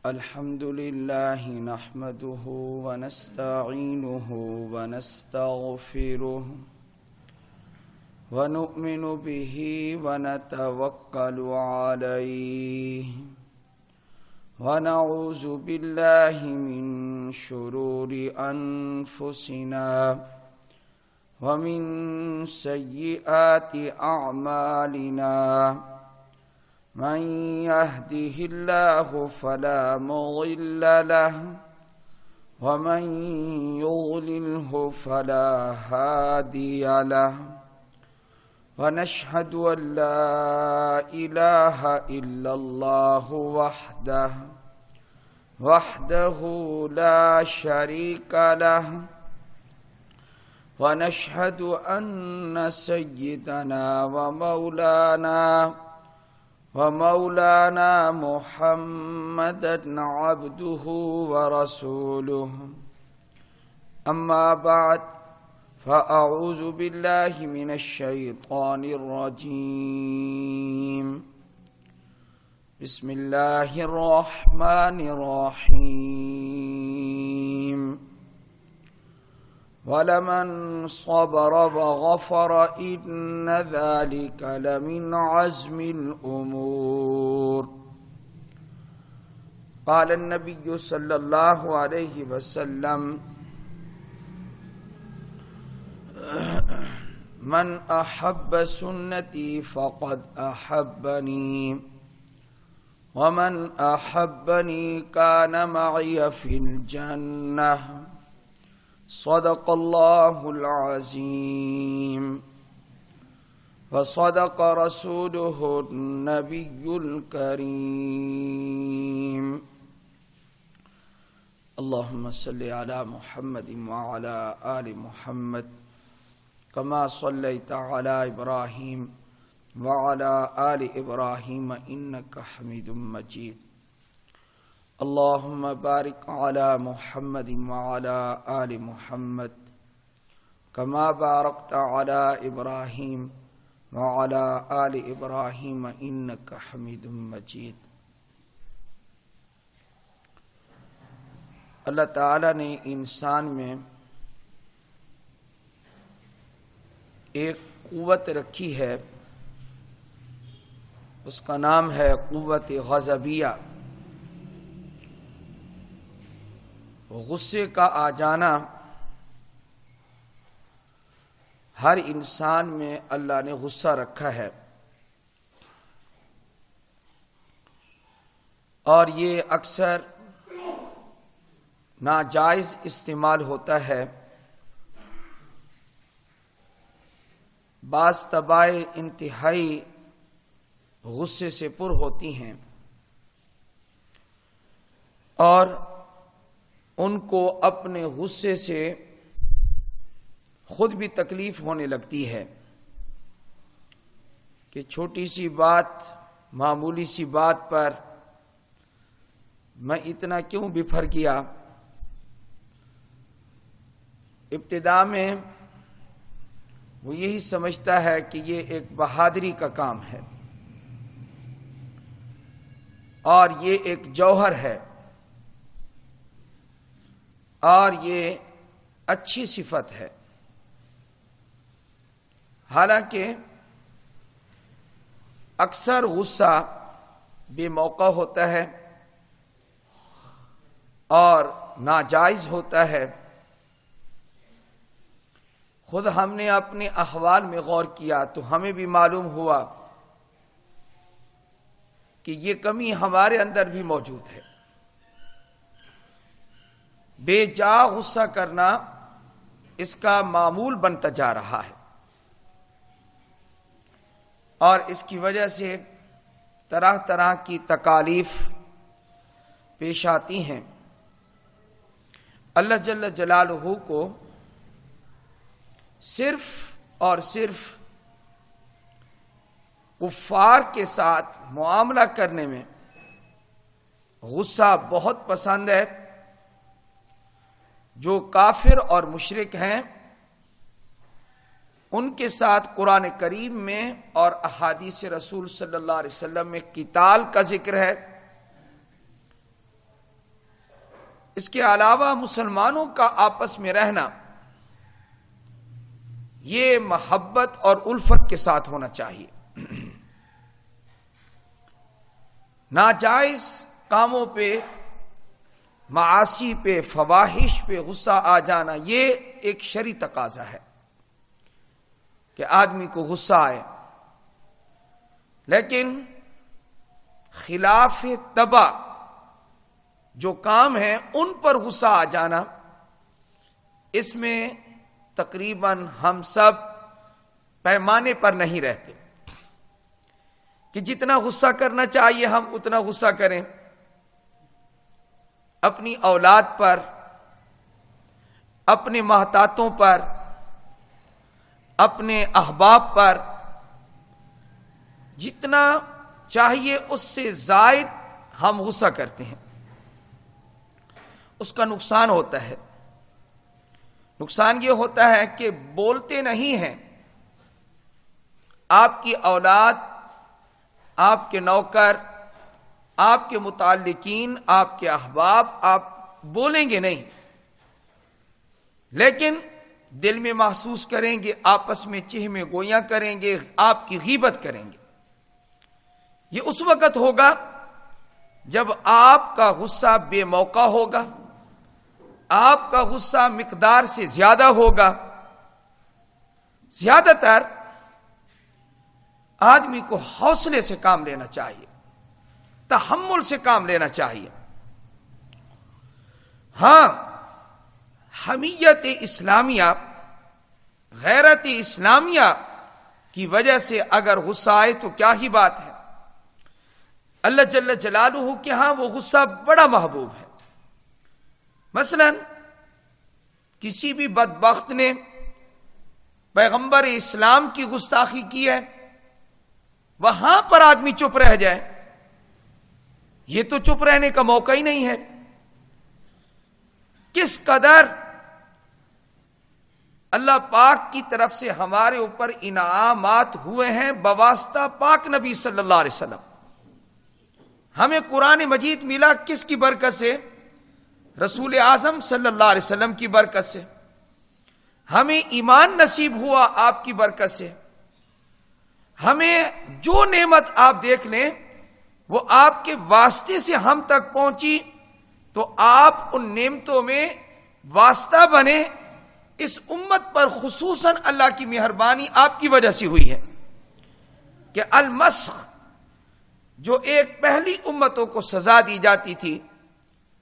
الحمد لله نحمده ونستعينه ونستغفره ونؤمن به ونتوكل عليه ونعوذ بالله من شرور أنفسنا ومن سيئات أعمالنا من يهده الله فلا مضل له ومن يضلله فلا هادي له ونشهد أن لا إله إلا الله وحده لا شريك له ونشهد أن سيدنا ومولانا محمدا عبده ورسوله أما بعد فأعوذ بالله من الشيطان الرجيم بسم الله الرحمن الرحيم ولمن صبر وغفر إن ذلك لمن عزم الأمور قال النبي صلى الله عليه وسلم من أحب سنتي فقد أحبني ومن أحبني كان معي في الجنة صدق الله العظيم وصدق رسوله النبي الكريم اللهم صل على محمد وعلى آل محمد كما صليت على إبراهيم وعلى آل إبراهيم إنك حميد مجيد اللهم بارك على محمد وعلى آل محمد كما باركت على إبراهيم وعلى آل إبراهيم إنك حميد مجيد۔ اللہ تعالی نے انسان میں ایک قوت رکھی ہے، اس کا نام ہے قوت غضبیہ۔ غصے کا آ جانا ہر انسان میں اللہ نے غصہ رکھا ہے، اور یہ اکثر ناجائز استعمال ہوتا ہے۔ بعض طبائع انتہائی غصے سے پر ہوتی ہیں اور ان کو اپنے غصے سے خود بھی تکلیف ہونے لگتی ہے کہ چھوٹی سی بات، معمولی سی بات پر میں اتنا کیوں بفر گیا۔ ابتدا میں وہ یہی سمجھتا ہے کہ یہ ایک بہادری کا کام ہے اور یہ ایک جوہر ہے اور یہ اچھی صفت ہے، حالانکہ اکثر غصہ بے موقع ہوتا ہے اور ناجائز ہوتا ہے۔ خود ہم نے اپنے احوال میں غور کیا تو ہمیں بھی معلوم ہوا کہ یہ کمی ہمارے اندر بھی موجود ہے۔ بے جا غصہ کرنا اس کا معمول بنتا جا رہا ہے اور اس کی وجہ سے طرح طرح کی تکالیف پیش آتی ہیں۔ اللہ جل جلالہ کو صرف اور صرف کفار کے ساتھ معاملہ کرنے میں غصہ بہت پسند ہے۔ جو کافر اور مشرک ہیں ان کے ساتھ قرآن کریم میں اور احادیث رسول صلی اللہ علیہ وسلم میں قتال کا ذکر ہے، اس کے علاوہ مسلمانوں کا آپس میں رہنا یہ محبت اور الفت کے ساتھ ہونا چاہیے. ناجائز کاموں پہ، معاصی پہ، فواحش پہ غصہ آ جانا یہ ایک شرعی تقاضا ہے کہ آدمی کو غصہ آئے، لیکن خلاف طبع جو کام ہیں ان پر غصہ آ جانا، اس میں تقریباً ہم سب پیمانے پر نہیں رہتے کہ جتنا غصہ کرنا چاہیے ہم اتنا غصہ کریں. اپنی اولاد پر، اپنے محتاطوں پر، اپنے احباب پر جتنا چاہیے اس سے زائد ہم غصہ کرتے ہیں. اس کا نقصان ہوتا ہے. نقصان یہ ہوتا ہے کہ بولتے نہیں ہیں. آپ کی اولاد، آپ کے نوکر، آپ کے متعلقین، آپ کے احباب آپ بولیں گے نہیں، لیکن دل میں محسوس کریں گے، آپس میں چہ میں گویاں کریں گے، آپ کی غیبت کریں گے. یہ اس وقت ہوگا جب آپ کا غصہ بے موقع ہوگا، آپ کا غصہ مقدار سے زیادہ ہوگا. زیادہ تر آدمی کو حوصلے سے کام لینا چاہیے، تحمل سے کام لینا چاہیے. ہاں، حمیت اسلامیہ، غیرت اسلامیہ کی وجہ سے اگر غصہ آئے تو کیا ہی بات ہے. اللہ جل جلالہ کے ہاں وہ غصہ بڑا محبوب ہے. مثلا کسی بھی بدبخت نے پیغمبر اسلام کی گستاخی کی ہے، وہاں پر آدمی چپ رہ جائے، یہ تو چپ رہنے کا موقع ہی نہیں ہے. کس قدر اللہ پاک کی طرف سے ہمارے اوپر انعامات ہوئے ہیں بواسطہ پاک نبی صلی اللہ علیہ وسلم. ہمیں قرآن مجید ملا کس کی برکت سے؟ رسول اعظم صلی اللہ علیہ وسلم کی برکت سے. ہمیں ایمان نصیب ہوا آپ کی برکت سے. ہمیں جو نعمت آپ دیکھ لیں وہ آپ کے واسطے سے ہم تک پہنچی، تو آپ ان نعمتوں میں واسطہ بنے. اس امت پر خصوصاً اللہ کی مہربانی آپ کی وجہ سے ہوئی ہے کہ المسخ جو ایک پہلی امتوں کو سزا دی جاتی تھی،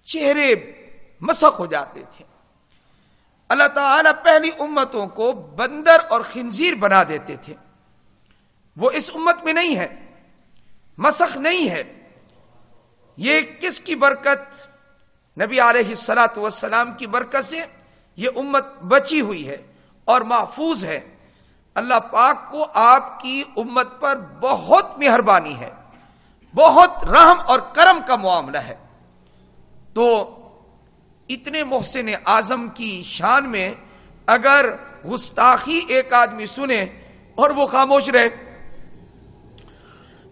چہرے مسخ ہو جاتے تھے، اللہ تعالیٰ پہلی امتوں کو بندر اور خنزیر بنا دیتے تھے. وہ اس امت میں نہیں ہے، مسخ نہیں ہے. یہ کس کی برکت؟ نبی علیہ الصلاۃ والسلام کی برکت سے یہ امت بچی ہوئی ہے اور محفوظ ہے. اللہ پاک کو آپ کی امت پر بہت مہربانی ہے، بہت رحم اور کرم کا معاملہ ہے. تو اتنے محسن اعظم کی شان میں اگر گستاخی ایک آدمی سنے اور وہ خاموش رہے،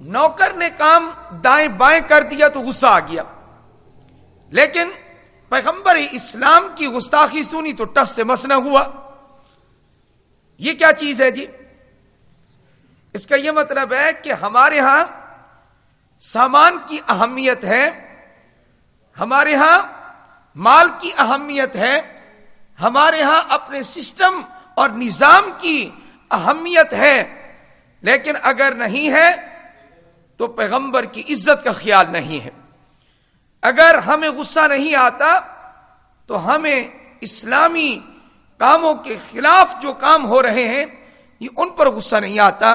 نوکر نے کام دائیں بائیں کر دیا تو غصہ آ گیا، لیکن پیغمبر اسلام کی گستاخی سنی تو ٹس سے مس نہ ہوا. یہ کیا چیز ہے جی؟ اس کا یہ مطلب ہے کہ ہمارے ہاں سامان کی اہمیت ہے، ہمارے ہاں مال کی اہمیت ہے، ہمارے ہاں اپنے سسٹم اور نظام کی اہمیت ہے. لیکن اگر نہیں ہے تو پیغمبر کی عزت کا خیال نہیں ہے. اگر ہمیں غصہ نہیں آتا تو ہمیں اسلامی کاموں کے خلاف جو کام ہو رہے ہیں یہ ان پر غصہ نہیں آتا.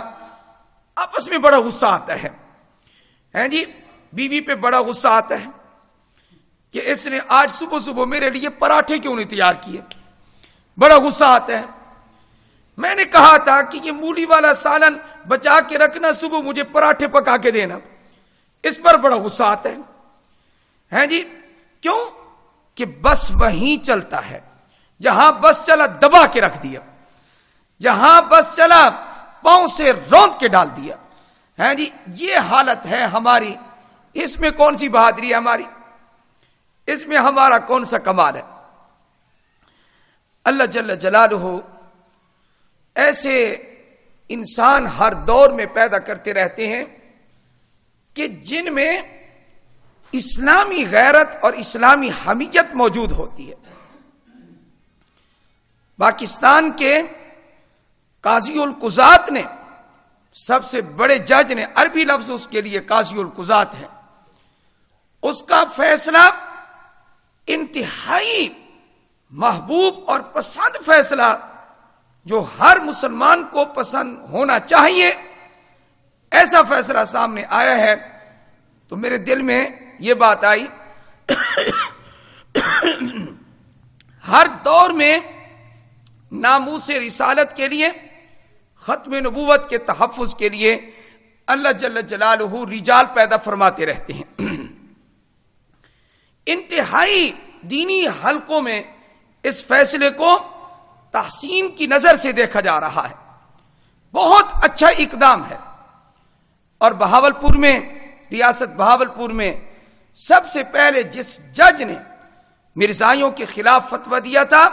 آپس میں بڑا غصہ آتا ہے جی. بیوی پہ بڑا غصہ آتا ہے کہ اس نے آج صبح صبح میرے لیے پراٹھے کیوں نہیں تیار کیے. بڑا غصہ آتا ہے. میں نے کہا تھا کہ یہ مولی والا سالن بچا کے رکھنا، صبح مجھے پراٹھے پکا کے دینا. اس پر بڑا غصہ آتا ہے جی. کیوں؟ کہ بس وہیں چلتا ہے، جہاں بس چلا دبا کے رکھ دیا، جہاں بس چلا پاؤں سے روند کے ڈال دیا جی. یہ حالت ہے ہماری. اس میں کون سی بہادری ہے ہماری؟ اس میں ہمارا کون سا کمال ہے؟ اللہ جل جلالہ ایسے انسان ہر دور میں پیدا کرتے رہتے ہیں کہ جن میں اسلامی غیرت اور اسلامی حمیت موجود ہوتی ہے۔ پاکستان کے قاضی القضات نے، سب سے بڑے جج نے، عربی لفظ اس کے لیے قاضی القضات ہے، اس کا فیصلہ انتہائی محبوب اور پسند فیصلہ جو ہر مسلمان کو پسند ہونا چاہیے، ایسا فیصلہ سامنے آیا ہے تو میرے دل میں یہ بات آئی ہر دور میں ناموس رسالت کے لیے، ختم نبوت کے تحفظ کے لیے اللہ جل جلالہ رجال پیدا فرماتے رہتے ہیں۔ انتہائی دینی حلقوں میں اس فیصلے کو تحسین کی نظر سے دیکھا جا رہا ہے، بہت اچھا اقدام ہے۔ اور بہاولپور میں، ریاست بہاولپور میں سب سے پہلے جس جج نے مرزائیوں کے خلاف فتویٰ دیا تھا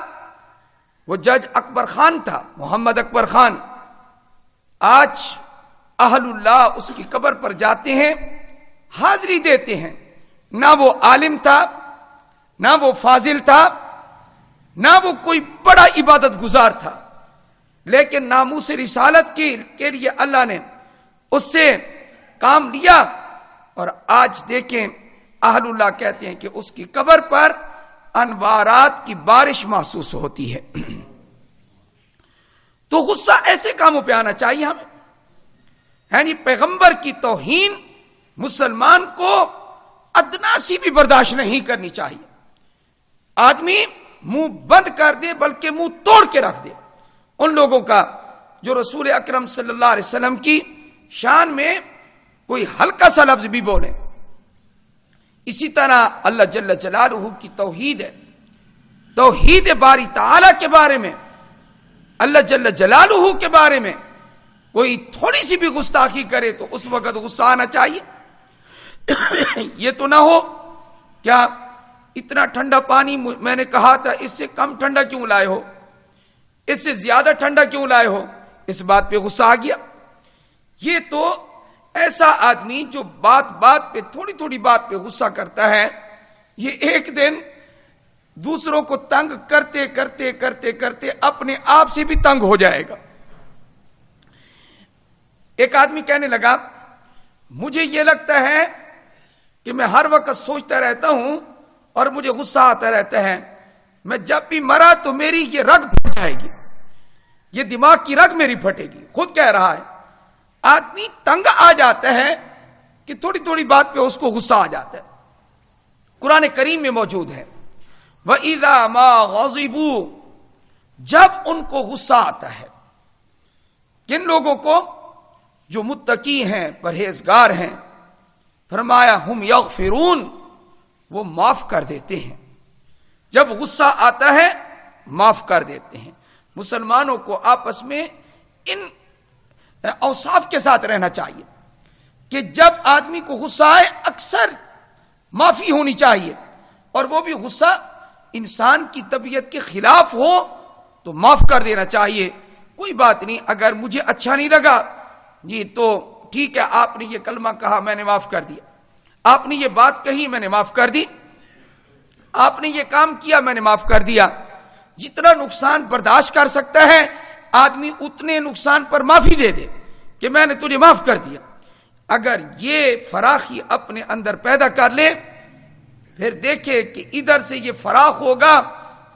وہ جج اکبر خان تھا، محمد اکبر خان۔ آج اہل اللہ اس کی قبر پر جاتے ہیں، حاضری دیتے ہیں۔ نہ وہ عالم تھا، نہ وہ فاضل تھا، نہ وہ کوئی بڑا عبادت گزار تھا، لیکن ناموس رسالت کے لیے اللہ نے اس سے کام لیا۔ اور آج دیکھیں اہل اللہ کہتے ہیں کہ اس کی قبر پر انوارات کی بارش محسوس ہوتی ہے۔ تو غصہ ایسے کاموں پہ آنا چاہیے ہمیں، یعنی پیغمبر کی توہین مسلمان کو ادنا سی بھی برداشت نہیں کرنی چاہیے۔ آدمی منہ بند کر دے بلکہ منہ توڑ کے رکھ دے ان لوگوں کا جو رسول اکرم صلی اللہ علیہ وسلم کی شان میں کوئی ہلکا سا لفظ بھی بولے۔ اسی طرح اللہ جل جلالہ کی توحید ہے، توحید باری تعالی کے بارے میں، اللہ جل جلالہ کے بارے میں کوئی تھوڑی سی بھی گستاخی کرے تو اس وقت غصہ آنا چاہیے۔ یہ تو نہ ہو کیا اتنا ٹھنڈا پانی میں نے کہا تھا، اس سے کم ٹھنڈا کیوں لائے ہو، اس سے زیادہ ٹھنڈا کیوں لائے ہو، اس بات پہ غصہ آ گیا۔ یہ تو ایسا آدمی جو بات بات پہ، تھوڑی تھوڑی بات پہ غصہ کرتا ہے، یہ ایک دن دوسروں کو تنگ کرتے کرتے کرتے کرتے اپنے آپ سے بھی تنگ ہو جائے گا۔ ایک آدمی کہنے لگا مجھے یہ لگتا ہے کہ میں ہر وقت سوچتا رہتا ہوں اور مجھے غصہ آتا رہتا ہے، میں جب بھی مرا تو میری یہ رگ پھٹ جائے گی، یہ دماغ کی رگ میری پھٹے گی۔ خود کہہ رہا ہے، آدمی تنگ آ جاتا ہے کہ تھوڑی تھوڑی بات پہ اس کو غصہ آ جاتا ہے۔ قرآن کریم میں موجود ہے وَإِذَا مَا غَضِبُوا، جب ان کو غصہ آتا ہے، کن لوگوں کو؟ جو متقی ہیں، پرہیزگار ہیں، فرمایا ہم یغفرون، وہ معاف کر دیتے ہیں۔ جب غصہ آتا ہے معاف کر دیتے ہیں۔ مسلمانوں کو آپس میں ان اوصاف کے ساتھ رہنا چاہیے کہ جب آدمی کو غصہ آئے اکثر معافی ہونی چاہیے، اور وہ بھی غصہ انسان کی طبیعت کے خلاف ہو تو معاف کر دینا چاہیے۔ کوئی بات نہیں، اگر مجھے اچھا نہیں لگا یہ تو ٹھیک ہے، آپ نے یہ کلمہ کہا میں نے معاف کر دیا، آپ نے یہ بات کہی میں نے معاف کر دی، آپ نے یہ کام کیا میں نے معاف کر دیا۔ جتنا نقصان برداشت کر سکتا ہے آدمی اتنے نقصان پر معافی دے دے کہ میں نے تجھے معاف کر دیا۔ اگر یہ فراخی اپنے اندر پیدا کر لے، پھر دیکھے کہ ادھر سے یہ فراخ ہوگا،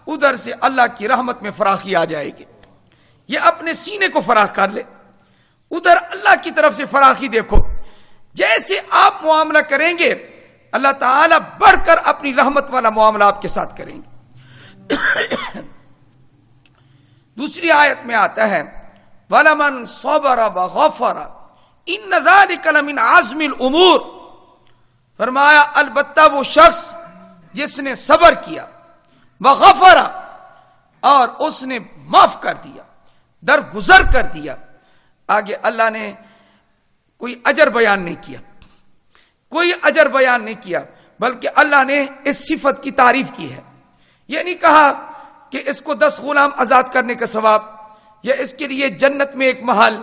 ادھر سے اللہ کی رحمت میں فراخی آ جائے گی۔ یہ اپنے سینے کو فراخ کر لے، ادھر اللہ کی طرف سے فراخی دیکھو۔ جیسے آپ معاملہ کریں گے اللہ تعالیٰ بڑھ کر اپنی رحمت والا معاملہ آپ کے ساتھ کریں گے۔ دوسری آیت میں آتا ہے وَلَمَنْ صَبَرَ وَغَفَرَ إِنَّ ذَلِكَ لَمِنْ عَزْمِ الْأُمُورِ، فرمایا البتہ وہ شخص جس نے صبر کیا، وغفر، اور اس نے معاف کر دیا، درگزر کر دیا۔ آگے اللہ نے کوئی اجر بیان نہیں کیا، کوئی اجر بیان نہیں کیا، بلکہ اللہ نے اس صفت کی تعریف کی ہے. یہ نہیں کہا کہ اس کو 10 غلام آزاد کرنے کا ثواب یا اس کے لیے جنت میں ایک محل،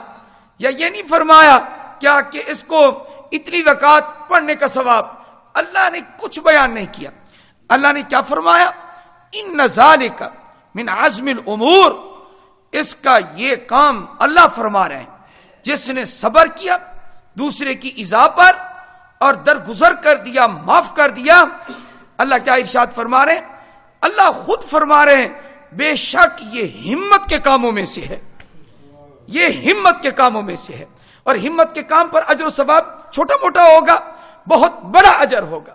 یا یہ نہیں فرمایا کیا کہ اس کو اتنی رکعت پڑھنے کا ثواب. اللہ نے کچھ بیان نہیں کیا. اللہ نے کیا فرمایا؟ ان ذالک من عزم الامور، اس کا یہ کام اللہ فرما رہے ہیں جس نے صبر کیا دوسرے کی ایذا پر اور درگزر کر دیا، معاف کر دیا. اللہ کیا ارشاد فرما رہے ہیں؟ اللہ خود فرما رہے ہیں بے شک یہ ہمت کے کاموں میں سے ہے، یہ ہمت کے کاموں میں سے ہے. اور ہمت کے کام پر اجر و ثواب چھوٹا موٹا ہوگا، بہت بڑا اجر ہوگا.